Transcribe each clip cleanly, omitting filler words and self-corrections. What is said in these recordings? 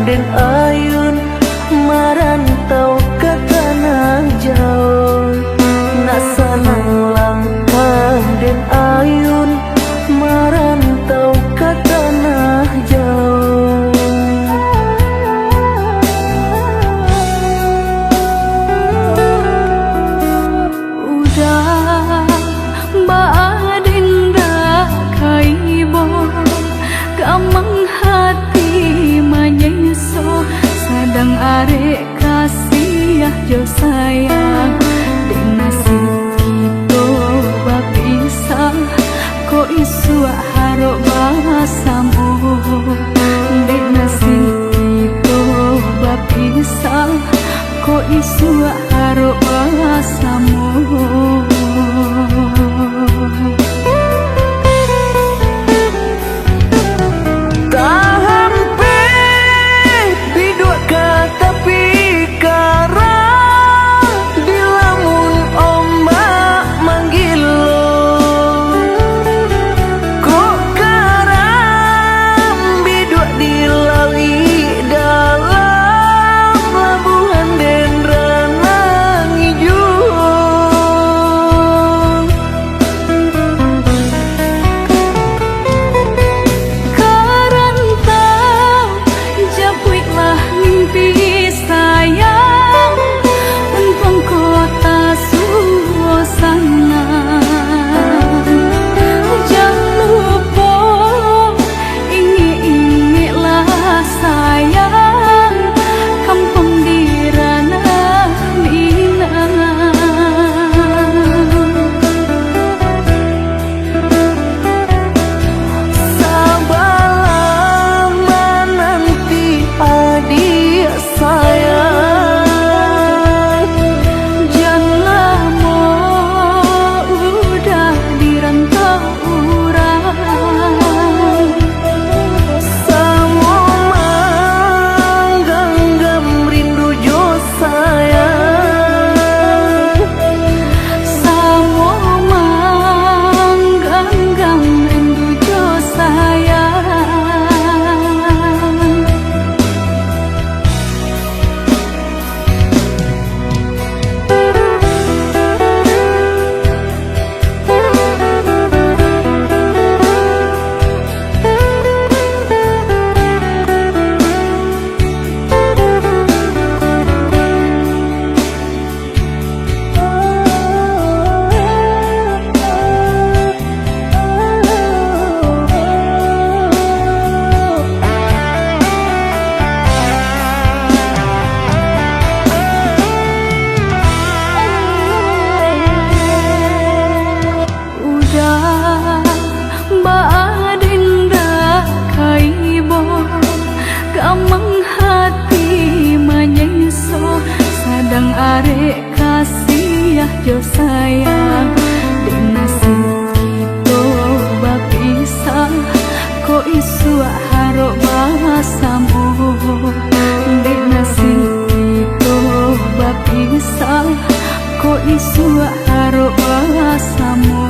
den ayun marantau ke tanah jauh. Nak sanang langkah den ayun marantau ke tanah jauh. Udah baadinda kaibo kamang hati manyeso sadang arek kasih jo sayang dek nasib kita bapisah ko isu harok bahasamu dek nasib kita bapisah ko isu harok bahasamu. Kamang hati manyeso sadang arek kasih jo sayang dek nasib kita bapisah ko isu harok bahasamu dek nasib kita bapisah ko isu harok bahasamu.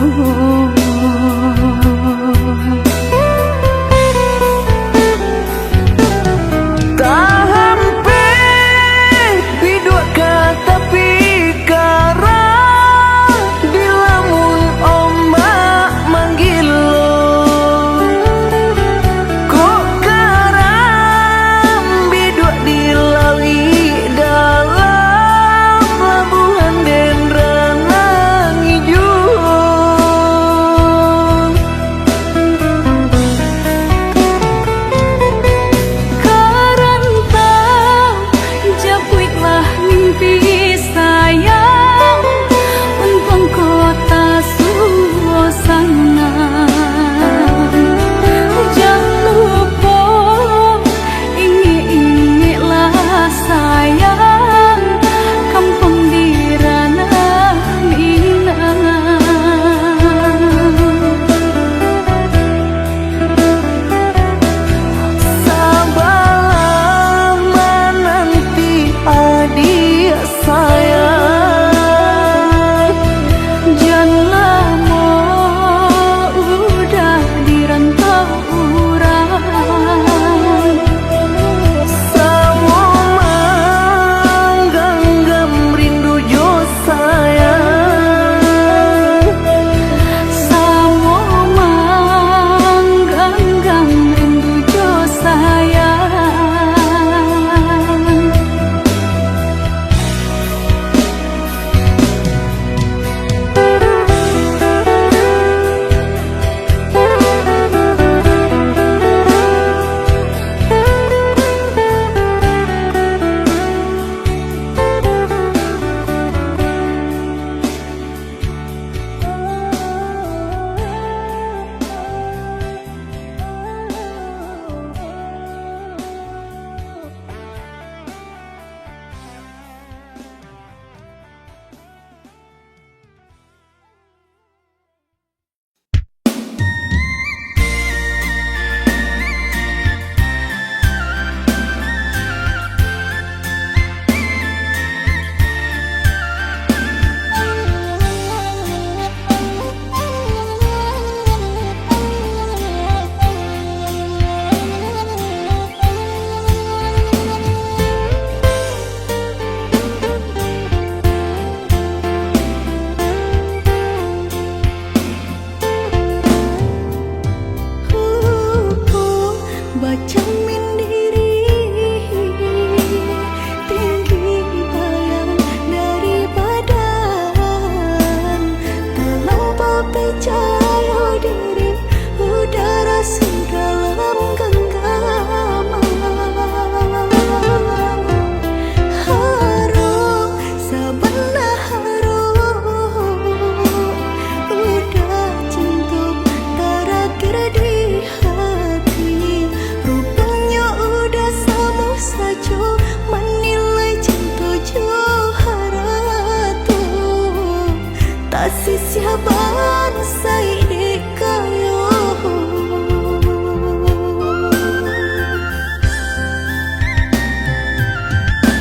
tak sisiaban sai di kayo.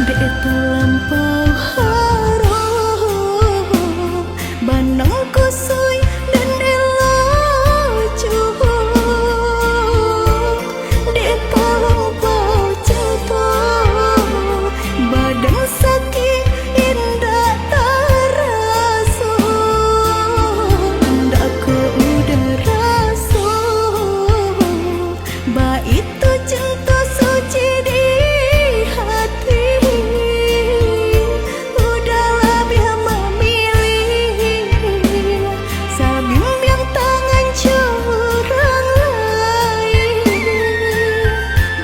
Dek terlampau harum banang kusui dan elaju. Dek terlampau jatuh badan sakit indah terasa. Ndak ku udah rasa ba itu cinta suci di hati. Udahlah biar memilih sambil tangan curang lain.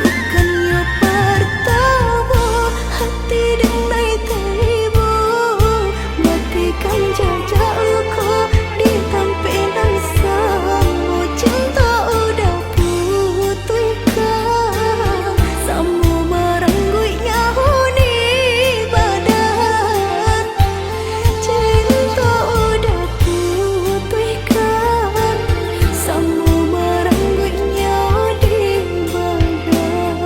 Bukannya pertama hati denai tiba matikan jajak luka di tampilan samu. Cinta udah putihkan samu merenggui nyahu di badan. Cinta udah putihkan samu merenggui nyahu di badan.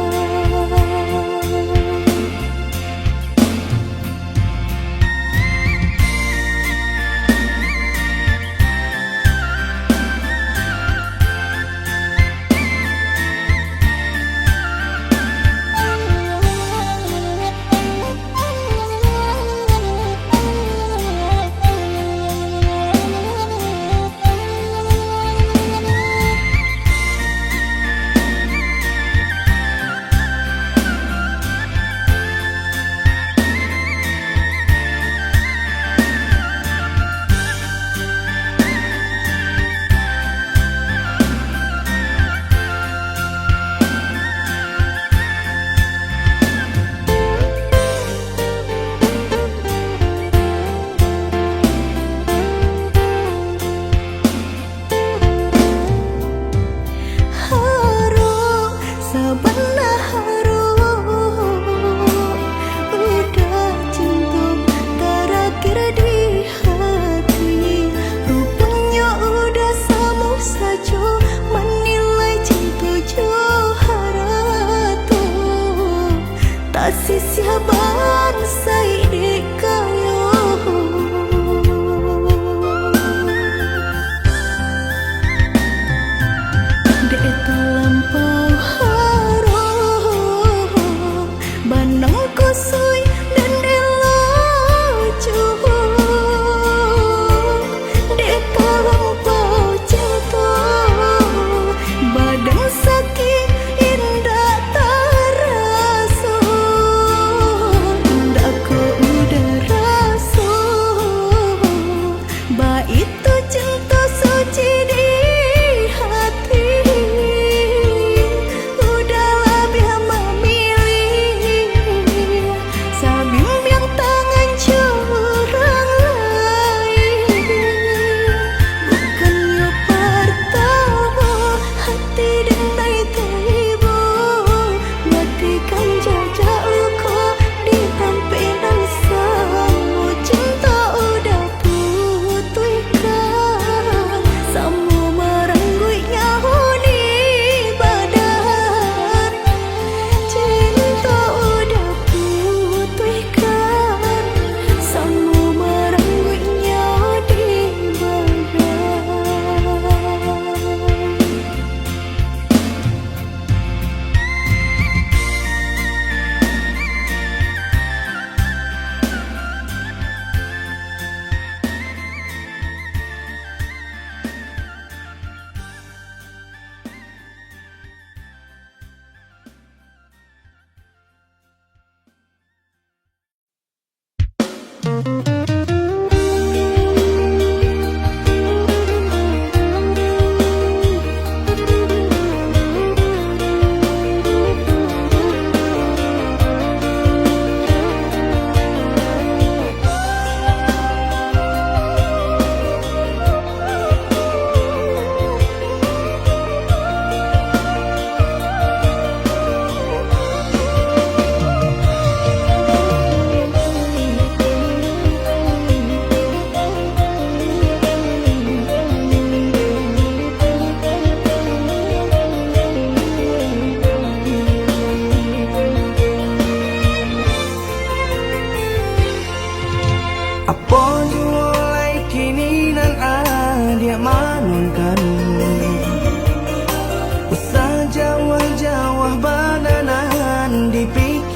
Harum sabana harum udah cinta terakhir di hati. Rupanya udah sama saja menilai cinta Johara tuh tak sisiaban sai di kayo. Dek terlampau harum banang kusui dan elaju. Dek terlampau jatuh badan sakit indah terasa. Ndak ku udah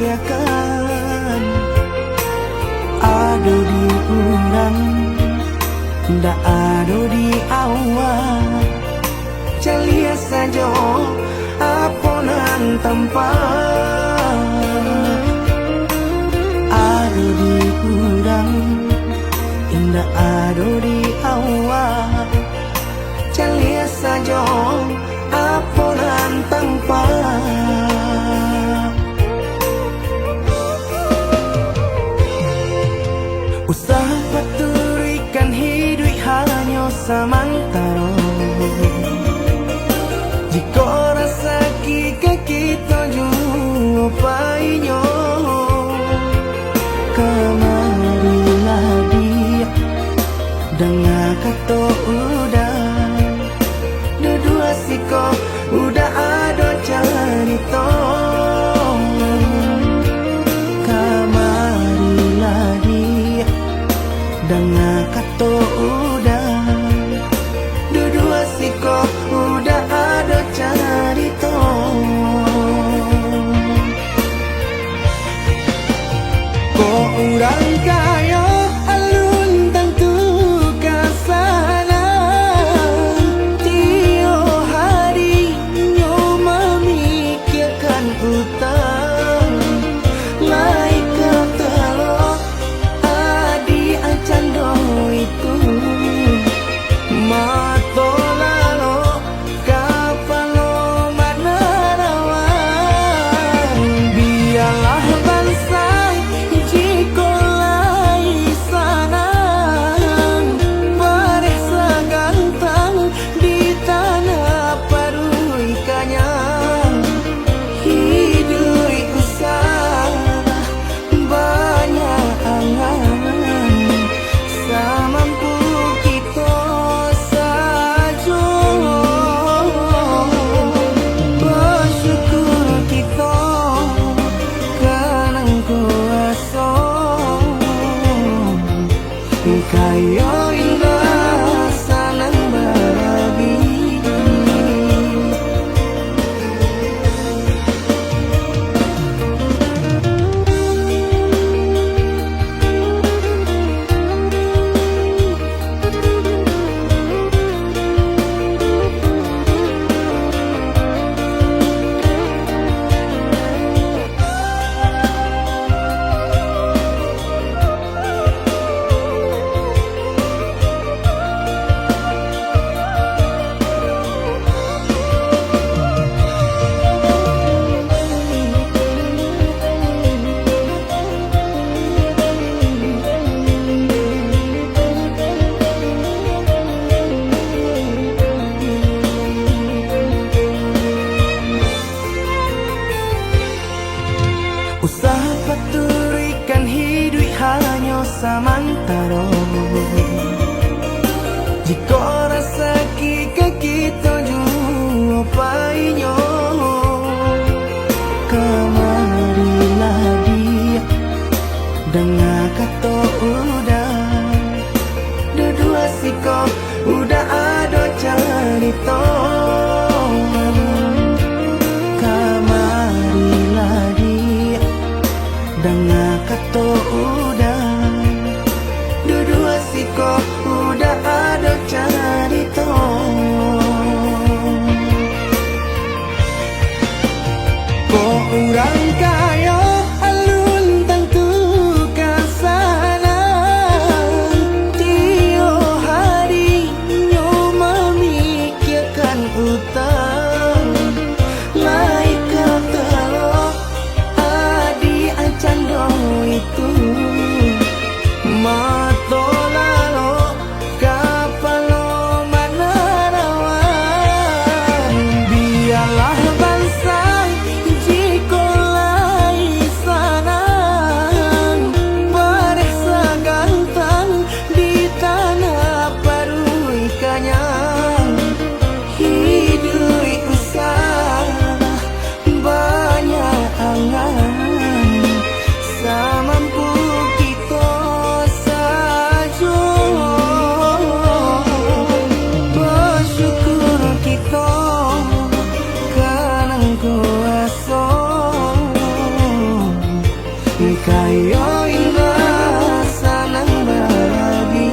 memikirkan ado di urang ndak ado di awal celia saja aponan tanpa ado di urang indah ado di awal celia saja aponan tanpa usaha paturikan hidup hanya samantara jika rasa kita jumpa kemarilah dia dengan kata udah dua siko udah ada cerita kemarilah dia dengan kata udah dua siko udah ada cerita kok urang kaya alun tentu kasana tio hari nyo memikirkan utang laik ketelo adi acando itu mato lalo kapalo manarawan biarlah bangsa jiko lai sana paresa gantang di tanah parui kanyang hidup usah banyak angan samampu kita saja bersyukur kita kanang kuasa kaya indah sanang barabi usaha paturikan hidup hanya samantara jika rasa kita jumpainya kemarilah dia dengan kata udah dua siko udah ada cerita kemarilah dia dengan kata udah dua siko udah ada cerita kok urang kaya alun tentu kasana tio hari nyo memikirkan utang laik ketelo adi acando itu kayo indah sanang berbagi.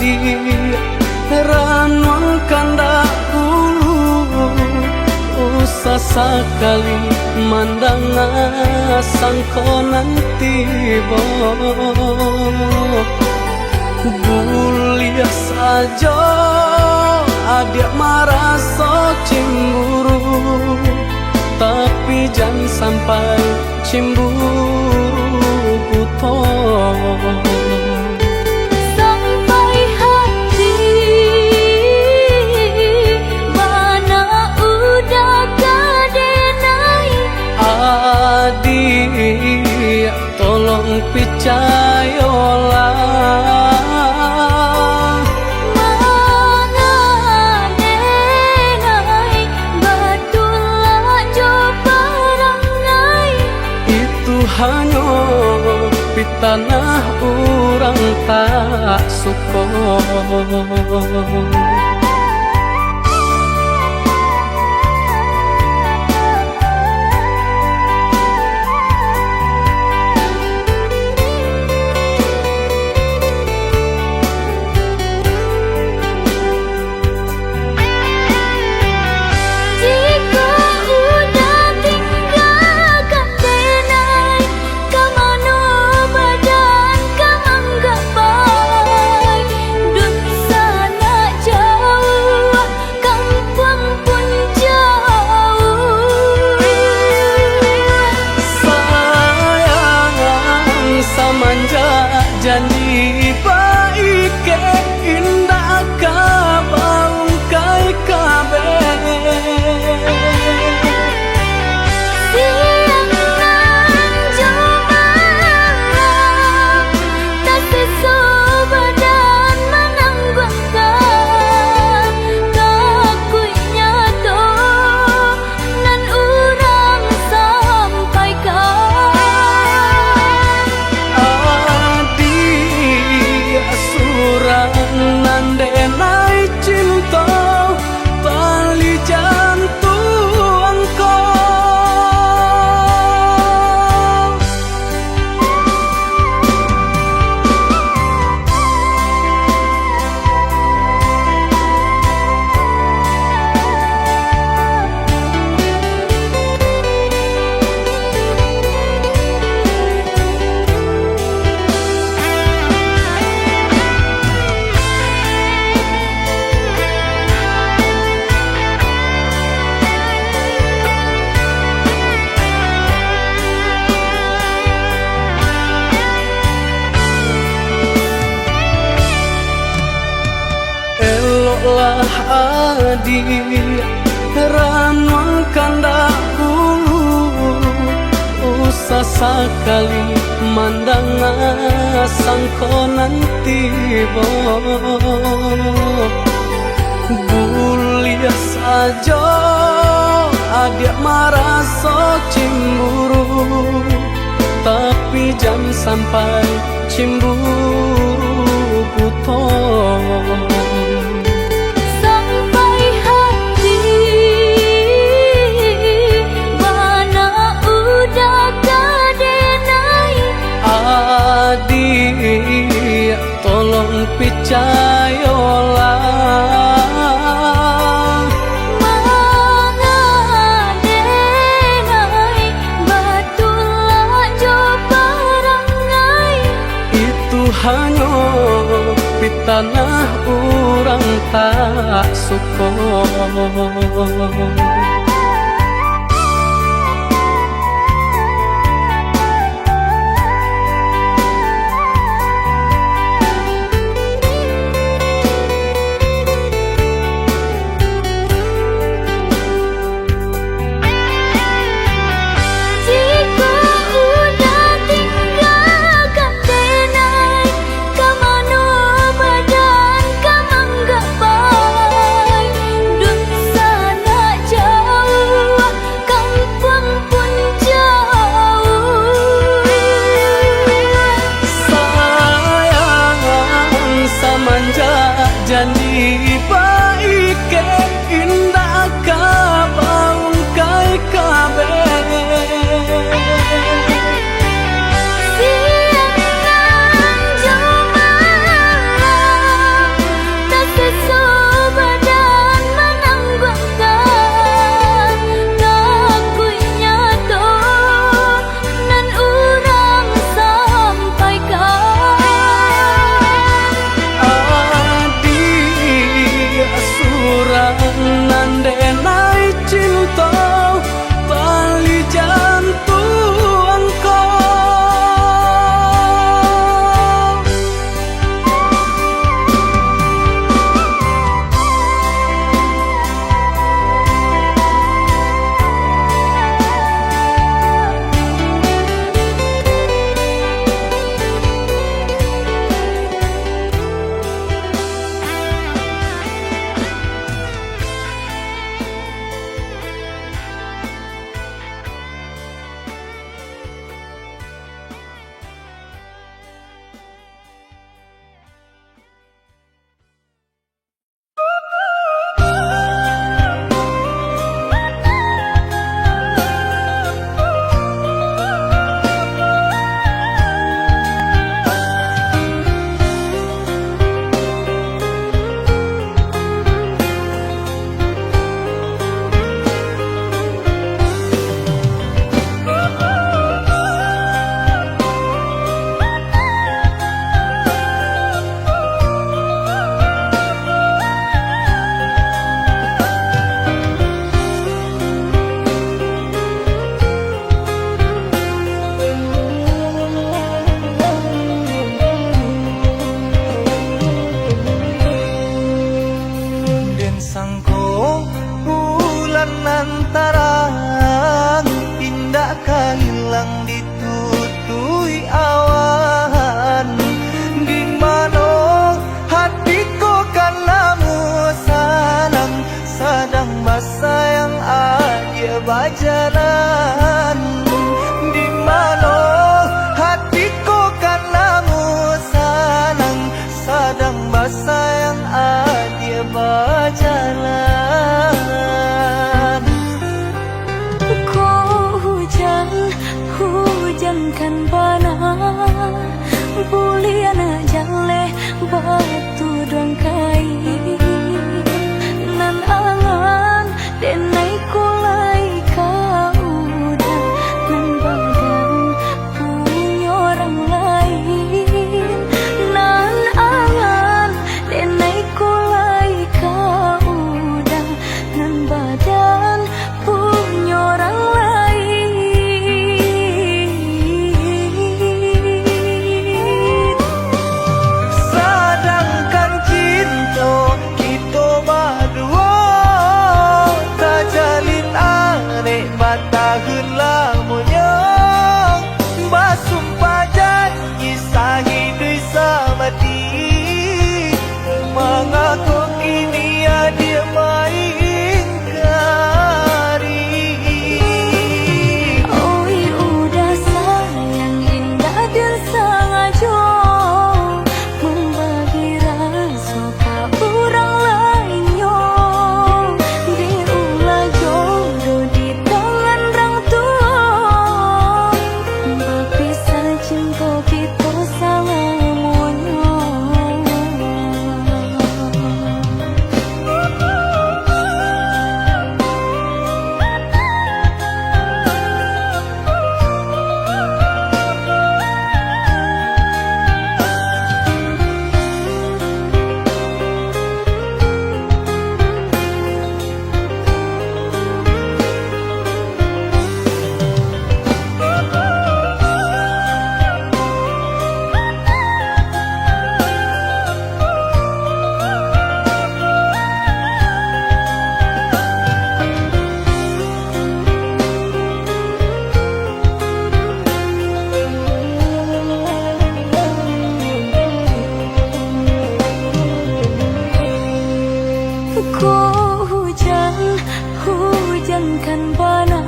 adi ranong kanda ulu usah sekali mandang sangkonan tiba bulias saja adik merasa cemburu tapi jangan sampai cemburu buto sampai hati mana udah kadenai adik tolong percayalah hanya di tanah orang tak suka. Janji baik indah kabau kai kabe siang nan jumalam tak sesubadan menanggungkan kakunya to nan urang sampaikan nandenai cinta tali jantuangku lah adi ranong kanda ulu usah sekali mandang sangkonan tiba bulias saja adik merasa cemburu tapi jangan sampai cemburu buto adik tolong percayalah mengadenai batulah jo perangai itu hanya di tanah orang tak suka. Janji baik indah kabau kai kabe siang nan jumalam batu drangkai nan angan denai kulai kauda nan badan punya orang lain nan angan denai kulai kauda nan badan punya orang lain. Sedangkan cinta kita berdua tak jalin aneh mataheun lamunnya basumpah janji sahideui samati mengaku kini dia main kari. Oi udah sayang indah dan sengaja membagi rasa ke orang lainnya. Diulah jodoh di tangan orang tua, berpisah cinta kita selamanya. Ku hujankan bana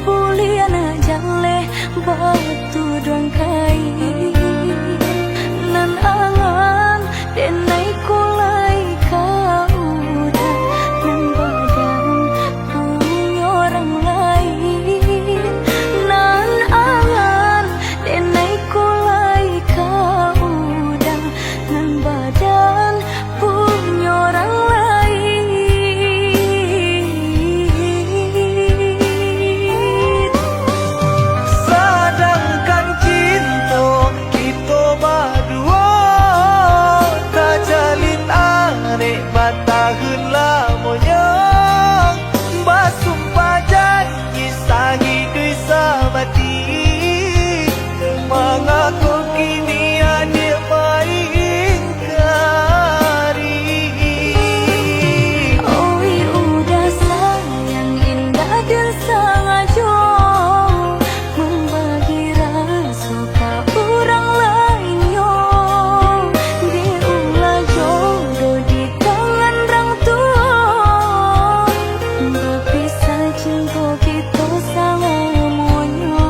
bulian jale batu drangkai nan angan denai kulai kauda nan badan punya orang lain nan angan denai kulai kauda nan badan punya orang lain. Sedangkan cinta kita berdua tak jalin aneh mataheun lamunnya basumpah janji sahideui samati mengaku kini dia main kari. Oi udah sayang indah dan sengaja membagi rasa ke orang lainnya. Diulah jodoh di tangan orang tua, berpisah cinta kita selamanya.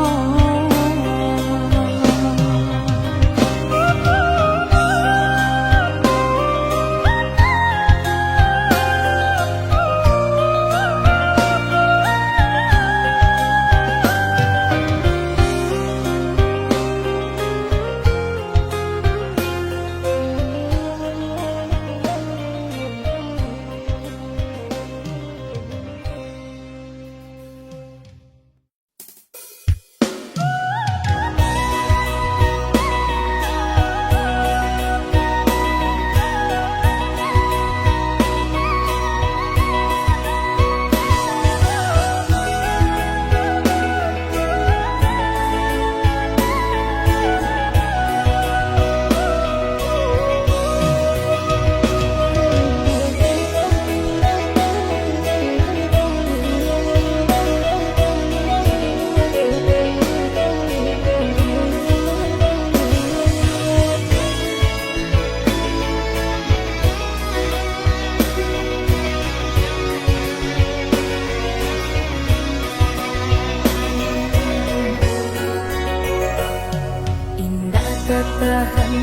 Tahan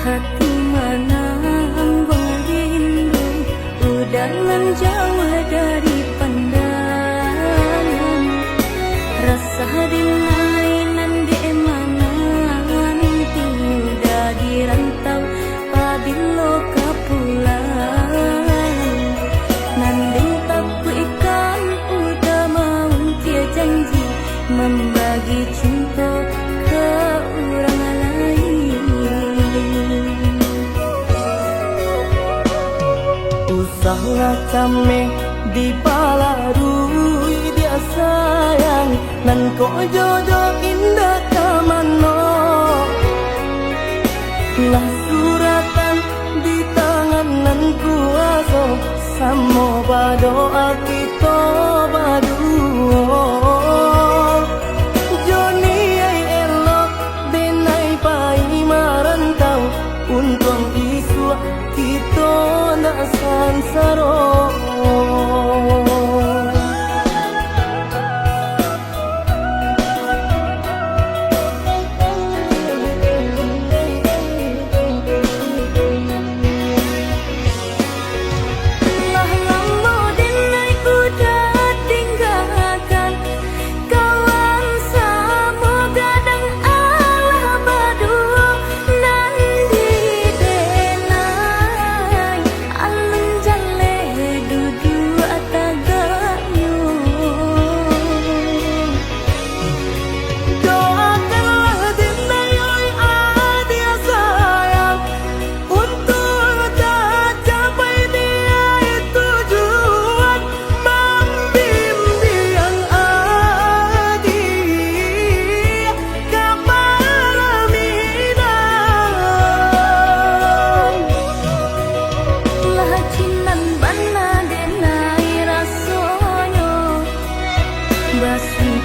hati menang berindu udangan jauh dari pandangan rasa dinainan di emanan tiada di rantau Usahlah came di palarui dia sayang nan ko jodoh indah kamano lah suratan di tangan nan kuaso samo badoa kita baduo Joni ay elok denay pai marantau untung isu kita na sansaro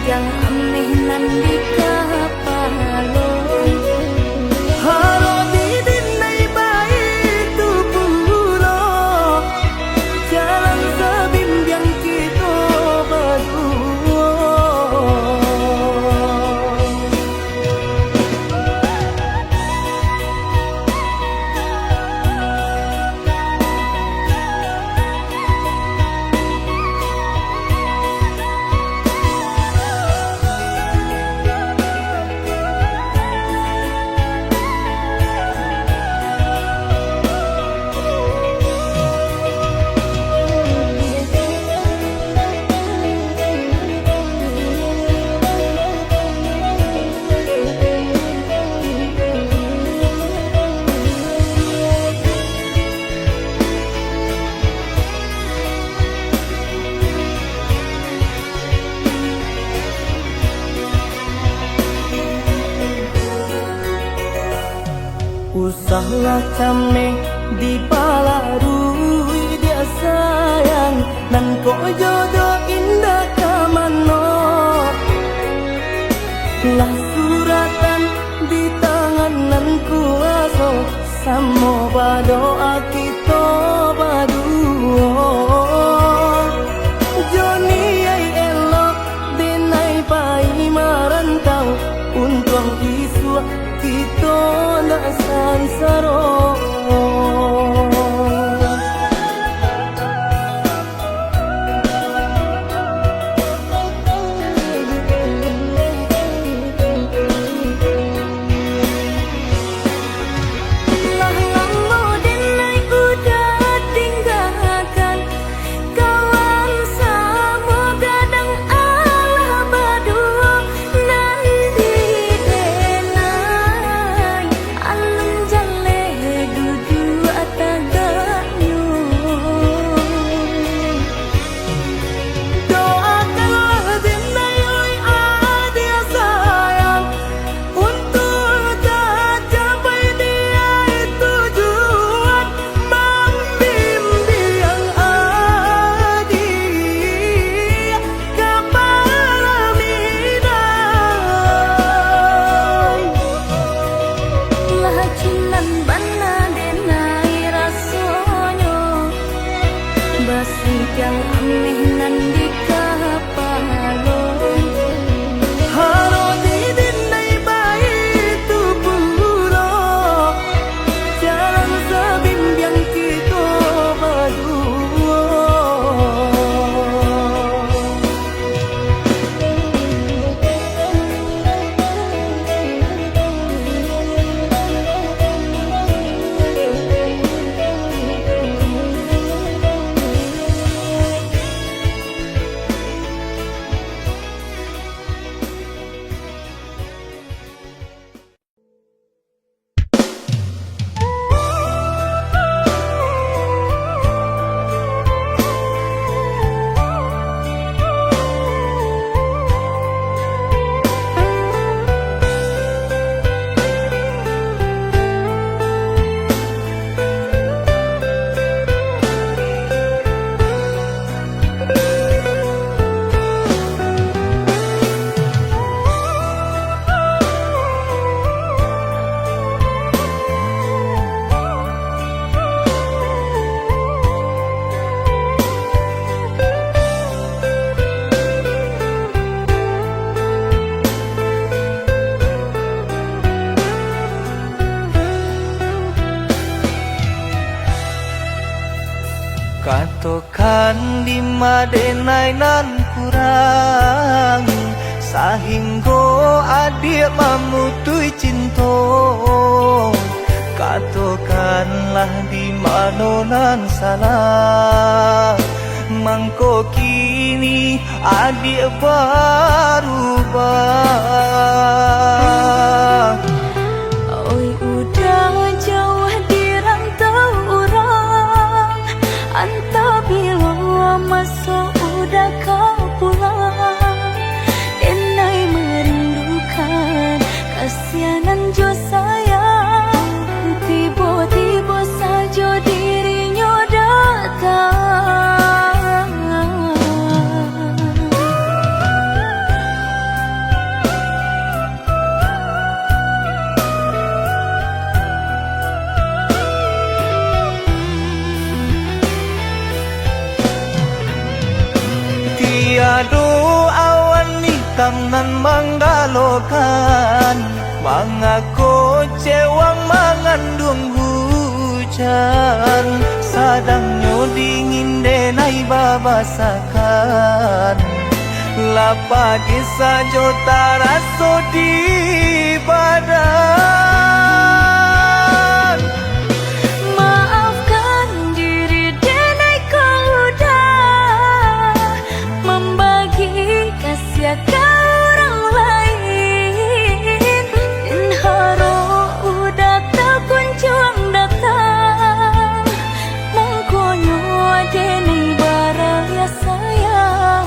yang aneh nan di kapalo halo di dinay baik tu pulo jalan sebimbiang kita berdua Usahlah came di palarui dia sayang nan ko jodoh indah kamano lah suratan di tangan nan kuaso samo badoa kita baduo Joni ay elok denay pai marantau untung isu kita na sansaro alun jalle du Katokan di madenai nan kurang sahingga adik mamutui cinta. Katokanlah di mana nan salah, mangko kini adik berubah. Oi udah jauh di rantau orang, antah bila masuk udah kau pulang. Denai merindukan kasihanan jo sayang, tiba-tiba saja dirinya datang. Tiada awan hitam nan menggalokan, mengaku cewang mengandung hujan. Sadangnya dingin denai babasakan, lapagi saja taraso di badan. Maafkan diri denai kau udah membagi kasih ke orang lain. Dan haro udah tak kunjung datang, mengkonyo denai baraya sayang.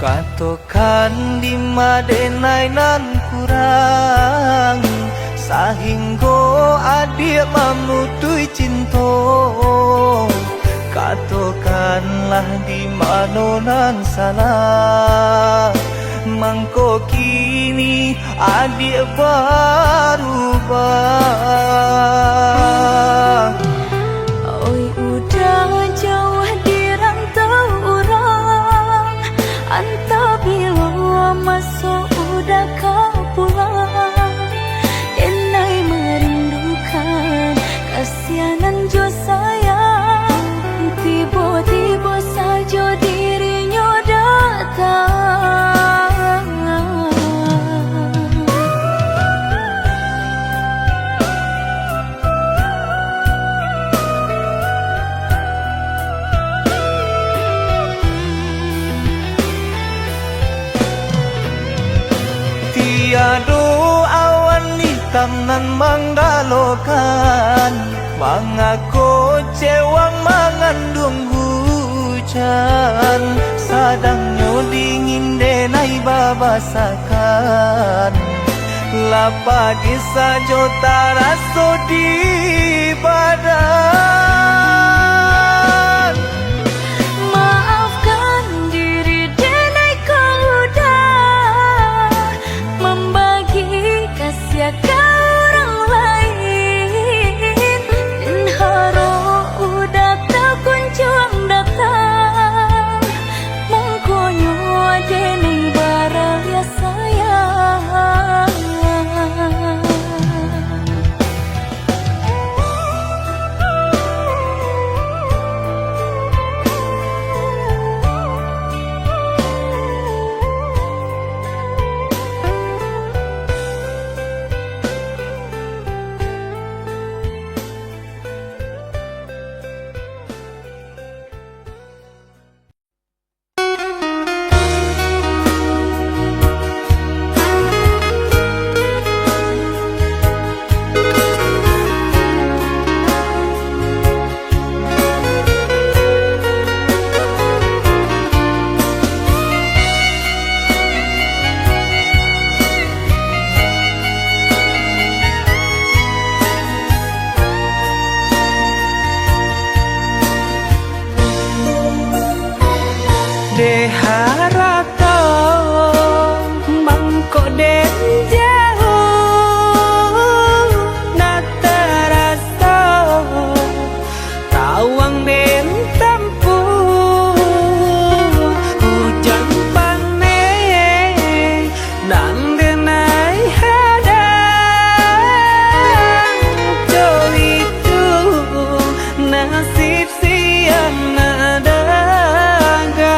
Katokan di madenai nan kurang, sahingga adik mamutui cinta. Katokanlah di mana nan salah, mangko kini adik berubah. Oi udah jauh di rantau orang, antah bila masuk udah kau pulang. Denai merindukan kasihanan jo sayang, tiba-tiba saja dirinya datang. Tiada awan hitam nan menggalokan, mengaku cewang mengandung hujan. Sadangnya dingin denai babasakan, lapagi saja taraso di badan. Maafkan diri denai kau udah membagi kasih ke orang lain. Dan haro udah tak kunjung datang, mengkonyo denai baraya sayang. de harata Mangko den jauh na terasa Tawang den tempuh Hujan panen dan denai hadang Jauh itu nasib siang nadaga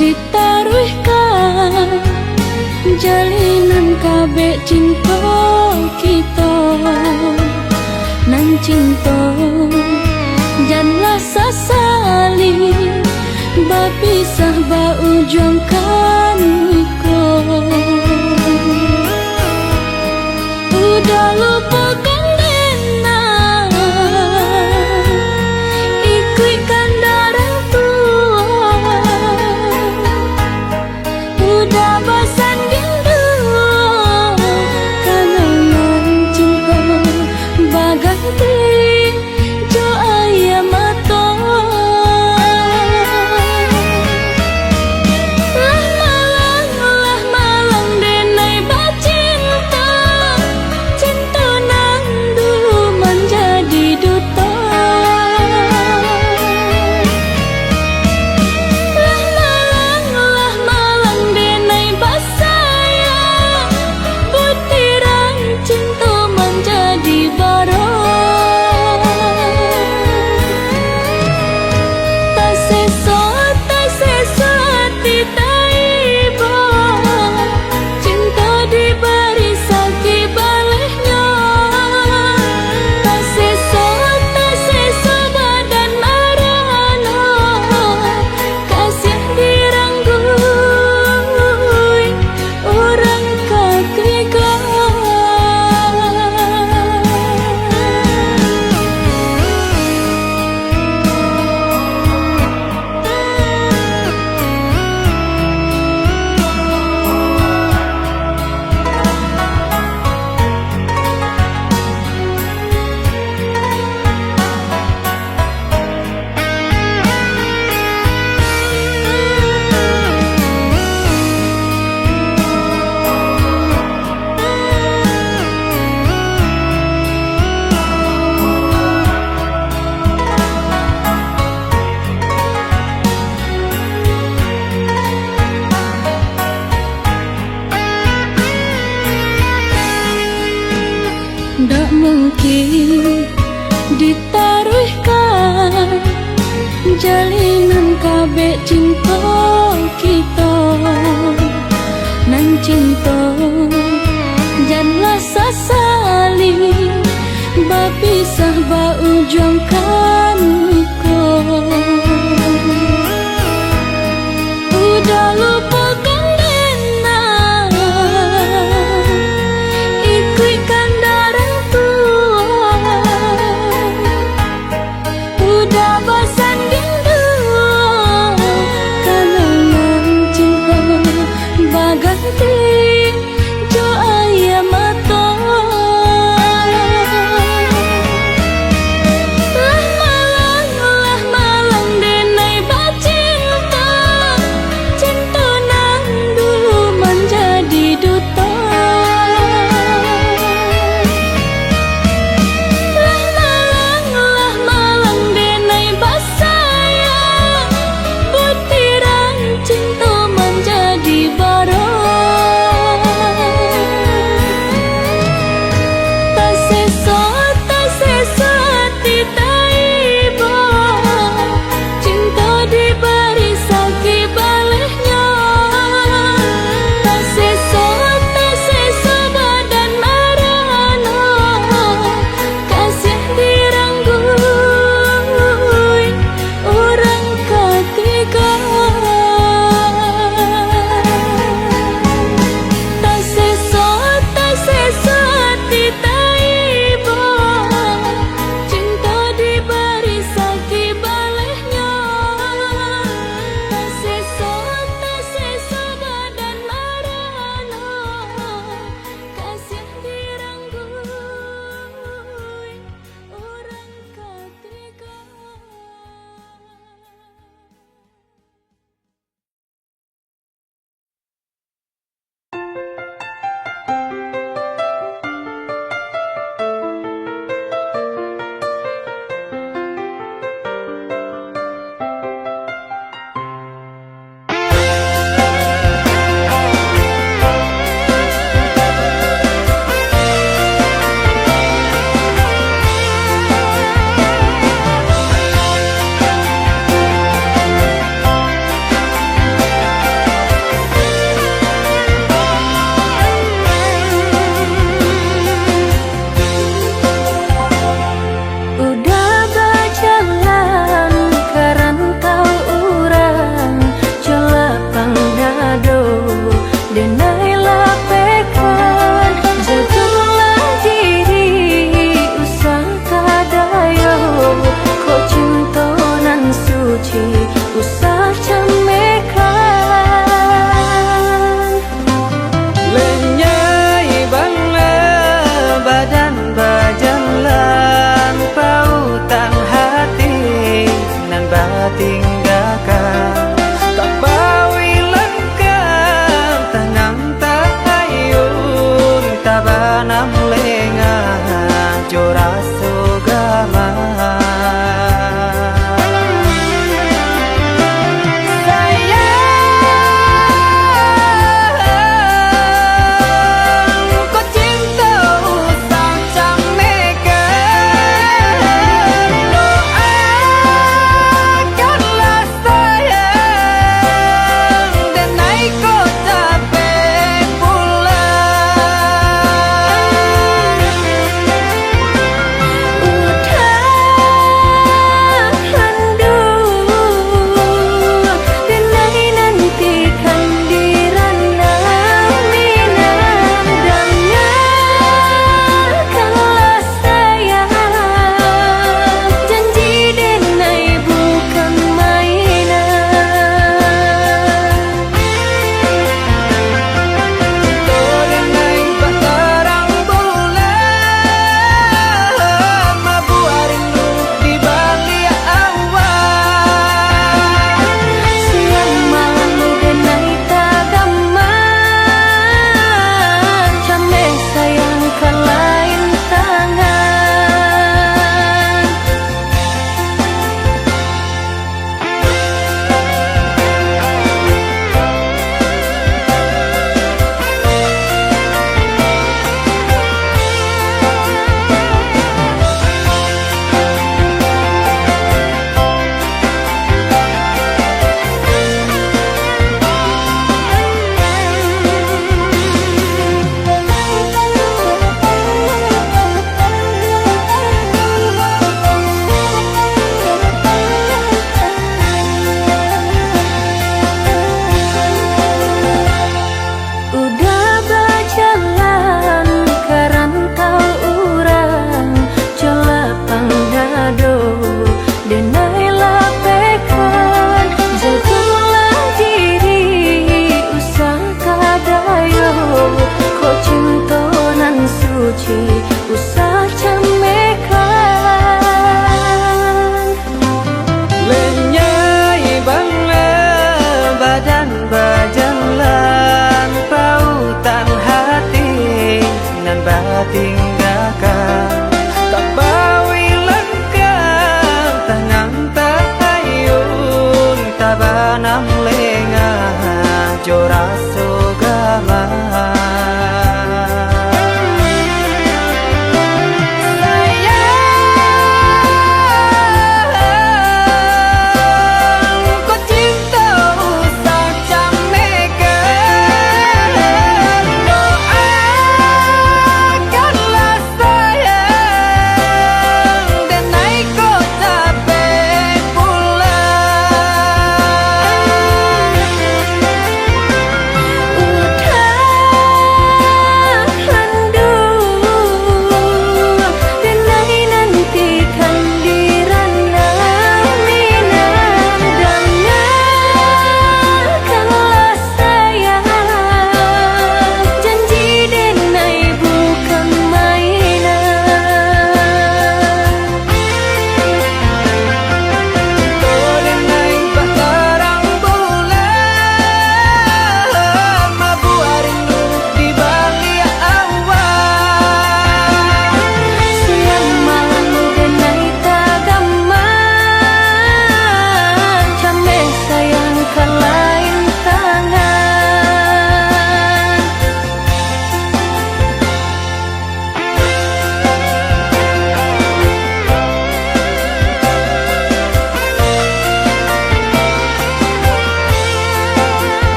ditaruhkan jalinan kabeh cinta kita nan cinta janganlah sasali bapisah ba ujung kan udah lupakan dena ikutkan darah tua udah bosan rindu kenangan cinta baganti jo ayam mata lah malang denai bacinta cinta nang dulu menjadi duta lah malang denai basaya butiran cinta menjadi barang tak sesa titaiba cinta diberi sakit balehnya tak sesa badan marana kasih diranggui orang kakrikan ndak mungkin ditaruhkan jalinan kabeh cinta kita nan cinta janganlah sasali bapisah ba ujung kan udah lupakan dena ikutkan darah tua udah bosan rindu kenangan cinta baganti jo ayam mata lah malang denai bacinta cinta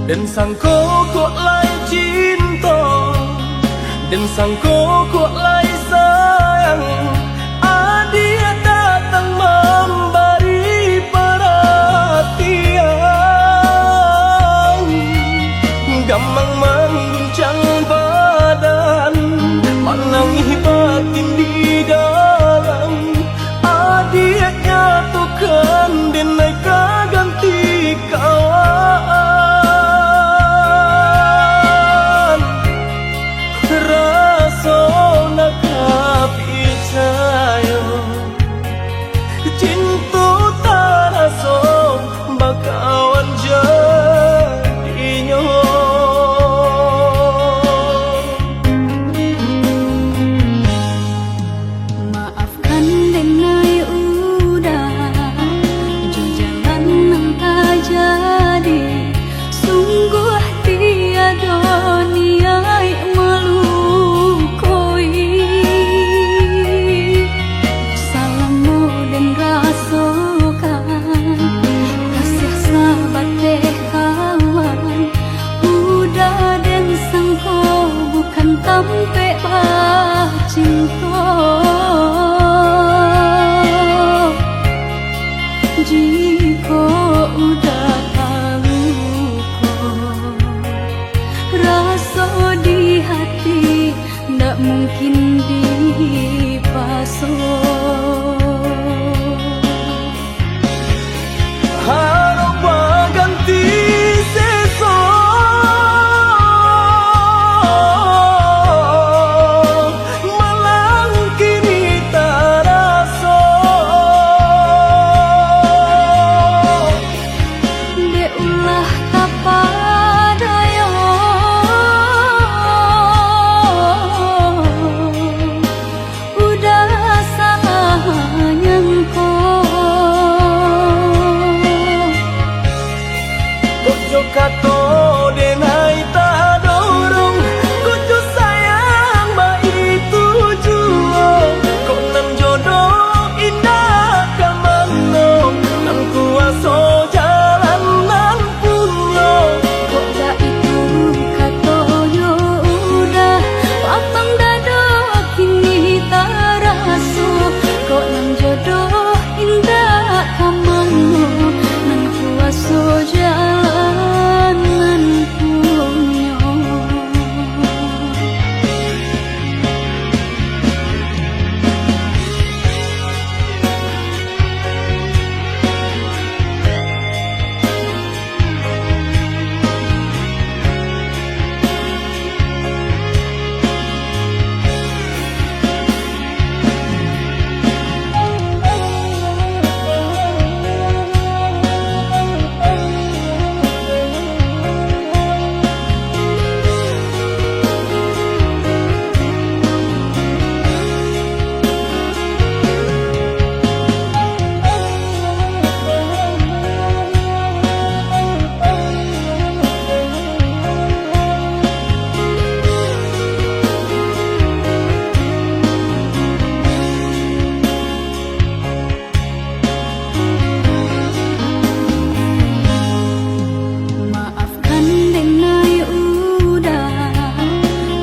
dan sangko kok lai cinta, dan sangko kok lai sayang. Dia datang memberi perhatian, gampang mengguncang badan, menangis batin di dalam. Dia nyatukan dan naik ganti kawan. Rasa nak percaya cinta tak rasa bakawan jadinya. Maafkan denai udah jo jalan nang tak jadi, sungguh tiada niat melukoi. Salahmu dan rasakan kasih sahabat teh kawan, udah dan sangko bukan tampe bah cinta. Jika udah tahu kok rasa di hati, ndak mungkin dipasung. Harap ganti sesok, malang kini tak rasa. Dek ulah kapadaya, udah salah nyangko. Kojo kato denai tak dorong, kojo sayang ba itu jua. Kok nan jodoh indah kamano, nang kuaso jalan nan punya. Kok dah itu katoyo udah papang dado kini tak raso. Kok nang jodoh indah kamano, nang kuaso jalan nan punya. Maafkan denai udah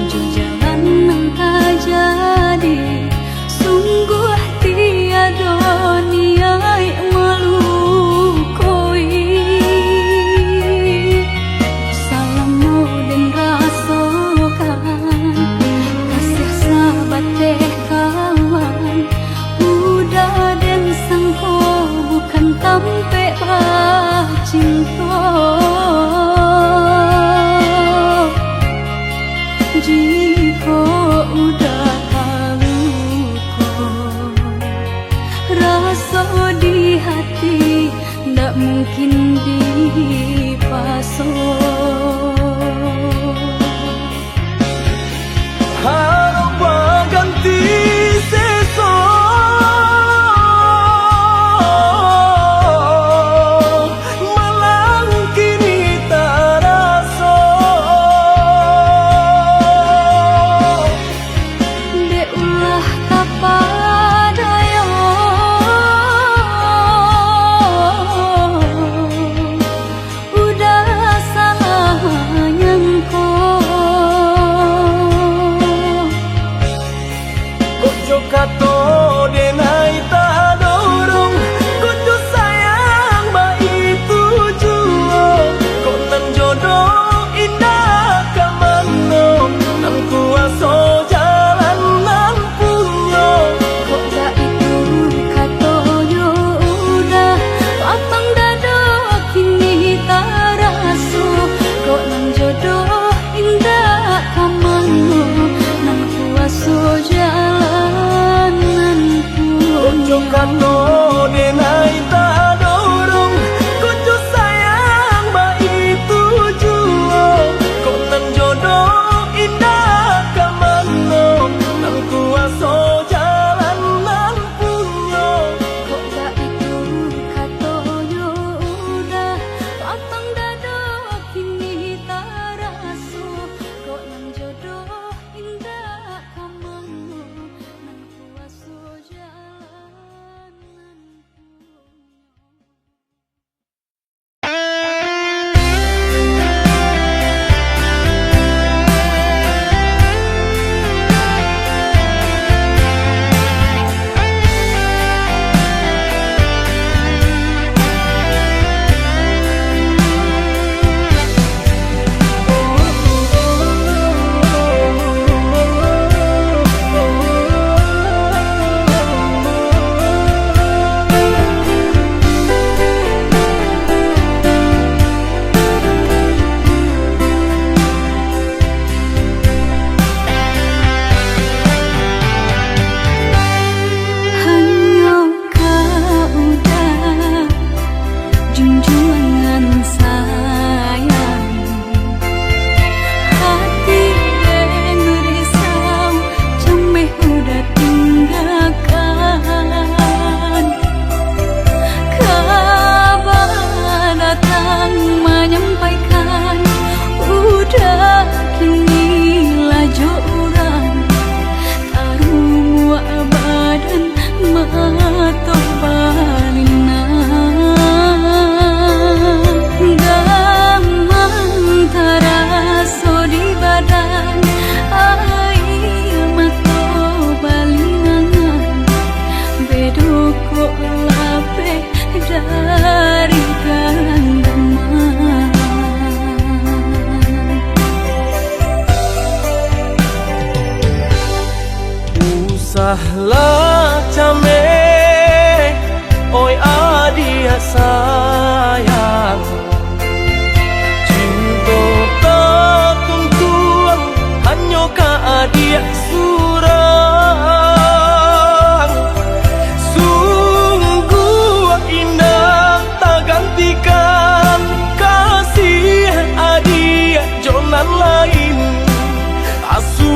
jo jalan nang tak jadi, sungguh tiada niat melukoi. Salahmu dan rasakan kasih sahabat teh kawan, udah dan sangko bukan tampe bah cinta. Jika udah tahu kok rasa di hati, ndak mungkin dipasung. Harap ganti sesok, malang kini tak rasa. Dek ulah kapadaya,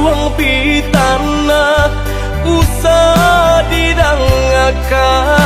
wong pitana usah didangakan